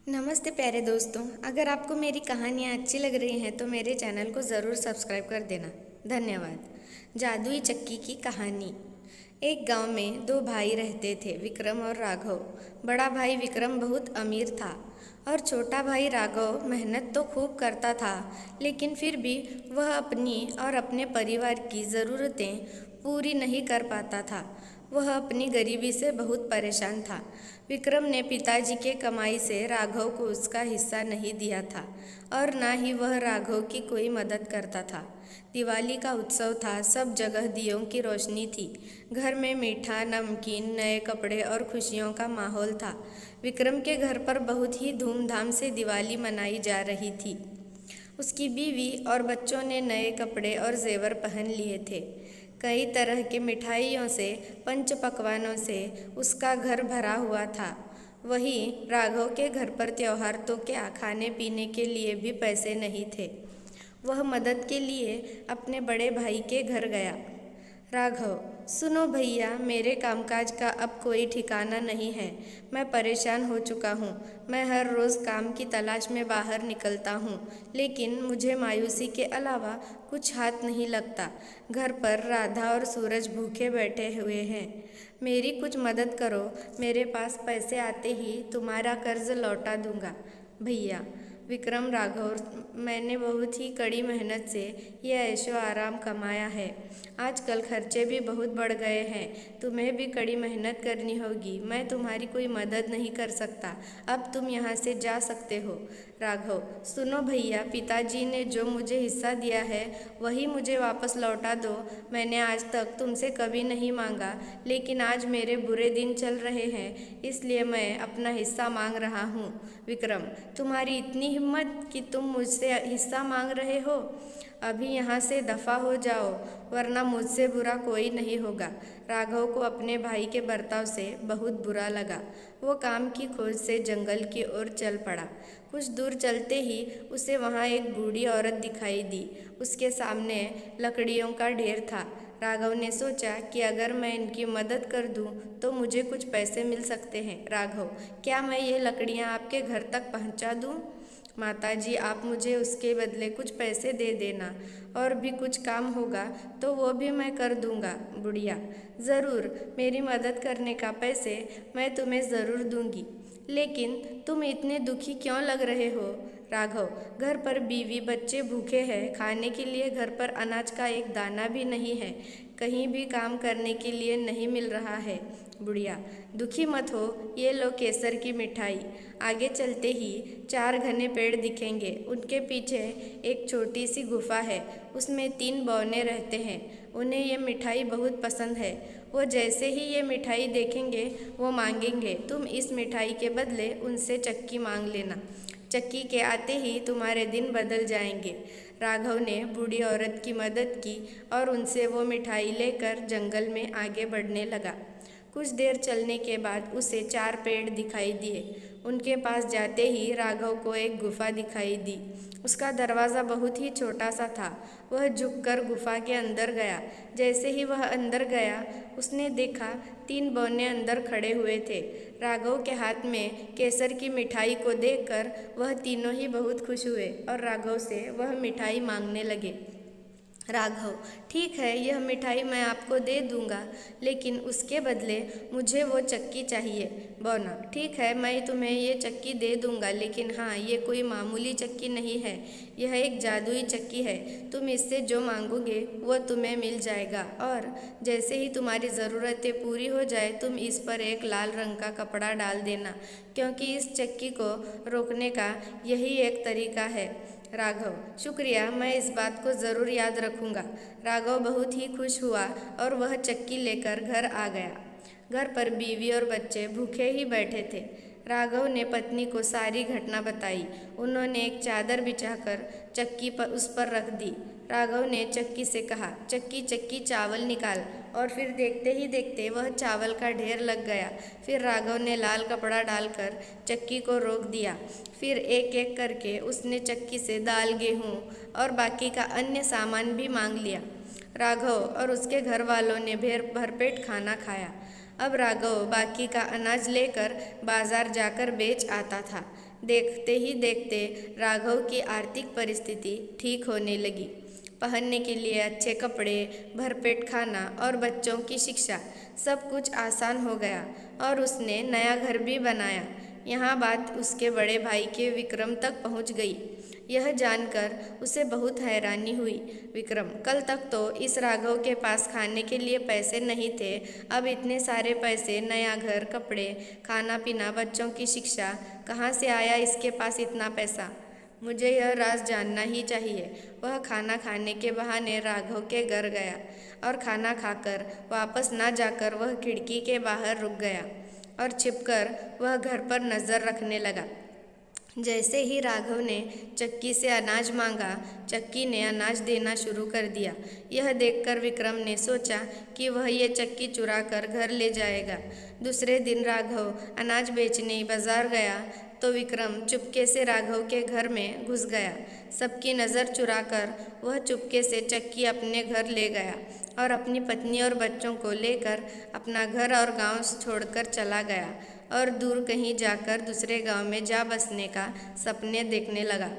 नमस्ते प्यारे दोस्तों। अगर आपको मेरी कहानियाँ अच्छी लग रही हैं तो मेरे चैनल को ज़रूर सब्सक्राइब कर देना। धन्यवाद। जादुई चक्की की कहानी। एक गांव में दो भाई रहते थे, विक्रम और राघव। बड़ा भाई विक्रम बहुत अमीर था और छोटा भाई राघव मेहनत तो खूब करता था, लेकिन फिर भी वह अपनी और अपने परिवार की ज़रूरतें पूरी नहीं कर पाता था। वह अपनी गरीबी से बहुत परेशान था। विक्रम ने पिताजी के कमाई से राघव को उसका हिस्सा नहीं दिया था और ना ही वह राघव की कोई मदद करता था। दिवाली का उत्सव था, सब जगह दियों की रोशनी थी। घर में मीठा, नमकीन, नए कपड़े और खुशियों का माहौल था। विक्रम के घर पर बहुत ही धूमधाम से दिवाली मनाई जा रही थी। उसकी बीवी और बच्चों ने नए कपड़े और जेवर पहन लिए थे। कई तरह के मिठाइयों से, पंच पकवानों से उसका घर भरा हुआ था। वहीं राघव के घर पर त्योहार तो क्या, खाने पीने के लिए भी पैसे नहीं थे। वह मदद के लिए अपने बड़े भाई के घर गया। राघव, सुनो भैया, मेरे कामकाज का अब कोई ठिकाना नहीं है। मैं परेशान हो चुका हूँ। मैं हर रोज़ काम की तलाश में बाहर निकलता हूँ, लेकिन मुझे मायूसी के अलावा कुछ हाथ नहीं लगता। घर पर राधा और सूरज भूखे बैठे हुए हैं। मेरी कुछ मदद करो। मेरे पास पैसे आते ही तुम्हारा कर्ज लौटा दूंगा। भैया विक्रम, राघव, मैंने बहुत ही कड़ी मेहनत से यह ऐशो आराम कमाया है। आजकल खर्चे भी बहुत बढ़ गए हैं। तुम्हें भी कड़ी मेहनत करनी होगी। मैं तुम्हारी कोई मदद नहीं कर सकता। अब तुम यहाँ से जा सकते हो। राघव, सुनो भैया, पिताजी ने जो मुझे हिस्सा दिया है वही मुझे वापस लौटा दो। मैंने आज तक तुमसे कभी नहीं मांगा, लेकिन आज मेरे बुरे दिन चल रहे हैं, इसलिए मैं अपना हिस्सा मांग रहा हूँ। विक्रम, तुम्हारी इतनी हिम्मत कि तुम मुझसे हिस्सा मांग रहे हो? अभी यहाँ से दफ़ा हो जाओ, वरना मुझसे बुरा कोई नहीं होगा। राघव को अपने भाई के बर्ताव से बहुत बुरा लगा। वो काम की खोज से जंगल की ओर चल पड़ा। कुछ दूर चलते ही उसे वहाँ एक बूढ़ी औरत दिखाई दी। उसके सामने लकड़ियों का ढेर था। राघव ने सोचा कि अगर मैं इनकी मदद कर दूं तो मुझे कुछ पैसे मिल सकते हैं। राघव, क्या मैं ये लकड़ियाँ आपके घर तक पहुँचा दूं? माताजी, आप मुझे उसके बदले कुछ पैसे दे देना, और भी कुछ काम होगा तो वो भी मैं कर दूंगा। बुढ़िया, ज़रूर, मेरी मदद करने का पैसे मैं तुम्हें ज़रूर दूंगी, लेकिन तुम इतने दुखी क्यों लग रहे हो? राघव, घर पर बीवी बच्चे भूखे हैं। खाने के लिए घर पर अनाज का एक दाना भी नहीं है। कहीं भी काम करने के लिए नहीं मिल रहा है। बुढ़िया, दुखी मत हो, ये लो केसर की मिठाई। आगे चलते ही 4 घने पेड़ दिखेंगे। उनके पीछे एक छोटी सी गुफा है, उसमें 3 बौने रहते हैं। उन्हें ये मिठाई बहुत पसंद है। वो जैसे ही ये मिठाई देखेंगे वो मांगेंगे। तुम इस मिठाई के बदले उनसे चक्की मांग लेना। चक्की के आते ही तुम्हारे दिन बदल जाएंगे। राघव ने बूढ़ी औरत की मदद की और उनसे वो मिठाई लेकर जंगल में आगे बढ़ने लगा। कुछ देर चलने के बाद उसे 4 पेड़ दिखाई दिए। उनके पास जाते ही राघव को एक गुफा दिखाई दी। उसका दरवाज़ा बहुत ही छोटा सा था। वह झुककर गुफा के अंदर गया। जैसे ही वह अंदर गया, उसने देखा 3 बौने अंदर खड़े हुए थे। राघव के हाथ में केसर की मिठाई को देखकर वह तीनों ही बहुत खुश हुए और राघव से वह मिठाई मांगने लगे। राघव, ठीक है, यह मिठाई मैं आपको दे दूंगा, लेकिन उसके बदले मुझे वो चक्की चाहिए। बौना, ठीक है, मैं तुम्हें ये चक्की दे दूंगा, लेकिन हाँ, ये कोई मामूली चक्की नहीं है। यह एक जादुई चक्की है। तुम इससे जो मांगोगे वो तुम्हें मिल जाएगा, और जैसे ही तुम्हारी ज़रूरतें पूरी हो जाए तुम इस पर एक लाल रंग का कपड़ा डाल देना, क्योंकि इस चक्की को रोकने का यही एक तरीका है। राघव, शुक्रिया, मैं इस बात को ज़रूर याद रखूँगा। राघव बहुत ही खुश हुआ और वह चक्की लेकर घर आ गया। घर पर बीवी और बच्चे भूखे ही बैठे थे। राघव ने पत्नी को सारी घटना बताई। उन्होंने एक चादर बिछाकर चक्की पर उस पर रख दी। राघव ने चक्की से कहा, चक्की चक्की चावल निकाल, और फिर देखते ही देखते वह चावल का ढेर लग गया। फिर राघव ने लाल कपड़ा डालकर चक्की को रोक दिया। फिर एक एक करके उसने चक्की से दाल, गेहूँ और बाकी का अन्य सामान भी मांग लिया। राघव और उसके घर वालों ने भरपेट खाना खाया। अब राघव बाकी का अनाज लेकर बाजार जाकर बेच आता था। देखते ही देखते राघव की आर्थिक परिस्थिति ठीक होने लगी। पहनने के लिए अच्छे कपड़े, भरपेट खाना और बच्चों की शिक्षा, सब कुछ आसान हो गया और उसने नया घर भी बनाया। यहाँ बात उसके बड़े भाई के विक्रम तक पहुँच गई। यह जानकर उसे बहुत हैरानी हुई। विक्रम, कल तक तो इस राघव के पास खाने के लिए पैसे नहीं थे, अब इतने सारे पैसे, नया घर, कपड़े, खाना पीना, बच्चों की शिक्षा, कहाँ से आया इसके पास इतना पैसा? मुझे यह राज जानना ही चाहिए। वह खाना खाने के बहाने राघव के घर गया और खाना खाकर वापस न जाकर वह खिड़की के बाहर रुक गया और छिपकर वह घर पर नज़र रखने लगा। जैसे ही राघव ने चक्की से अनाज मांगा, चक्की ने अनाज देना शुरू कर दिया। यह देखकर विक्रम ने सोचा कि वह ये चक्की चुरा कर घर ले जाएगा। दूसरे दिन राघव अनाज बेचने बाजार गया तो विक्रम चुपके से राघव के घर में घुस गया। सबकी नज़र चुराकर वह चुपके से चक्की अपने घर ले गया और अपनी पत्नी और बच्चों को लेकर अपना घर और गांव छोड़कर चला गया और दूर कहीं जाकर दूसरे गांव में जा बसने का सपने देखने लगा।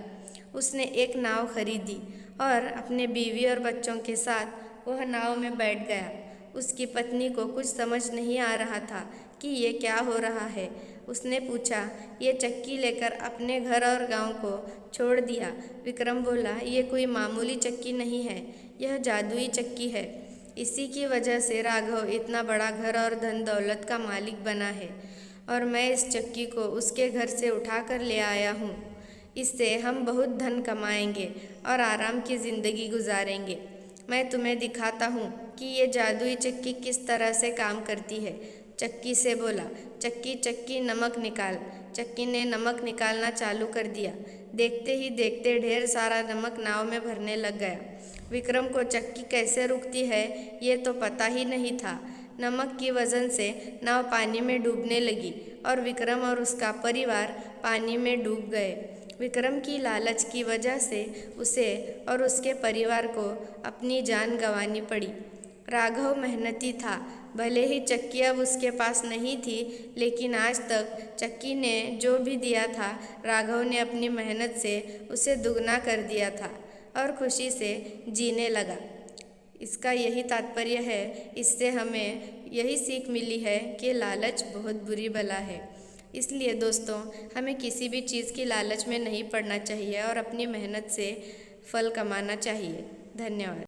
उसने एक नाव खरीदी और अपने बीवी और बच्चों के साथ वह नाव में बैठ गया। उसकी पत्नी को कुछ समझ नहीं आ रहा था कि ये क्या हो रहा है। उसने पूछा, ये चक्की लेकर अपने घर और गांव को छोड़ दिया? विक्रम बोला, ये कोई मामूली चक्की नहीं है, यह जादुई चक्की है। इसी की वजह से राघव इतना बड़ा घर और धन दौलत का मालिक बना है और मैं इस चक्की को उसके घर से उठा कर ले आया हूँ। इससे हम बहुत धन कमाएंगे और आराम की ज़िंदगी गुजारेंगे। मैं तुम्हें दिखाता हूँ कि ये जादुई चक्की किस तरह से काम करती है। चक्की से बोला, चक्की चक्की नमक निकाल। चक्की ने नमक निकालना चालू कर दिया। देखते ही देखते ढेर सारा नमक नाव में भरने लग गया। विक्रम को चक्की कैसे रुकती है ये तो पता ही नहीं था। नमक की वजन से नाव पानी में डूबने लगी और विक्रम और उसका परिवार पानी में डूब गए। विक्रम की लालच की वजह से उसे और उसके परिवार को अपनी जान गंवानी पड़ी। राघव मेहनती था, भले ही चक्की अब उसके पास नहीं थी, लेकिन आज तक चक्की ने जो भी दिया था राघव ने अपनी मेहनत से उसे दुगना कर दिया था और खुशी से जीने लगा। इसका यही तात्पर्य है। इससे हमें यही सीख मिली है कि लालच बहुत बुरी बला है। इसलिए दोस्तों, हमें किसी भी चीज़ की लालच में नहीं पड़ना चाहिए और अपनी मेहनत से फल कमाना चाहिए। धन्यवाद।